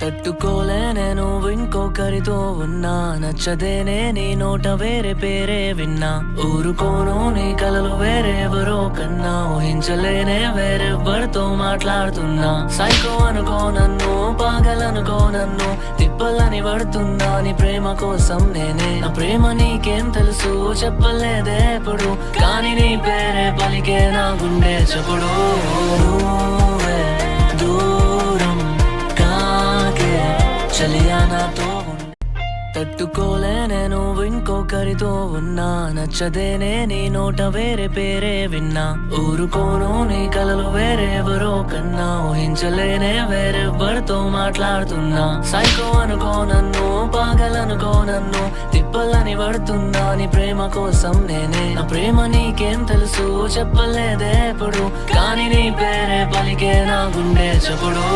తట్టుకోలేనే నువ్వు ఇంకొకరితో ఉన్నా, నచ్చదేనే నీ నోట వేరే పేరే విన్నా. ఊరుకోను నీ కలలు వేరెవరో కన్నా, ఊహించలేనే వేరెవ్వరితో మాట్లాడుతున్నా. సైకో అనుకో నన్ను, పాగలనుకో నన్ను, తిప్పలని పడుతున్నా నీ ప్రేమ కోసం నేనే. నా ప్రేమ నీకేం తెలుసు చెప్పలేదే ఎప్పుడు, కానీ నీ పేరే పలికే నా గుండె చప్పుడు. నువ్వే దూరం కాకే చలియా నాతో ఉండే. తట్టుకోలేనే నువ్వు ఇంకొకరితో ఉన్నా, నచ్చదేనే నీ నోట వేరే పేరే విన్నా. ఊరుకోను నీ కలలు వేరెవరో కన్నా, ఊహించలేనే వేరెవ్వరితో మాట్లాడుతున్నా. సైకో అనుకో నన్ను, పాగలనుకో నన్ను, తిప్పలని పడుతున్నా నీ ప్రేమ కోసం నేనే. నా ప్రేమ నీకేం తెలుసు చెప్పలేదే ఎప్పుడు, కానీ నీ పేరే పలికే నా గుండె చప్పుడు.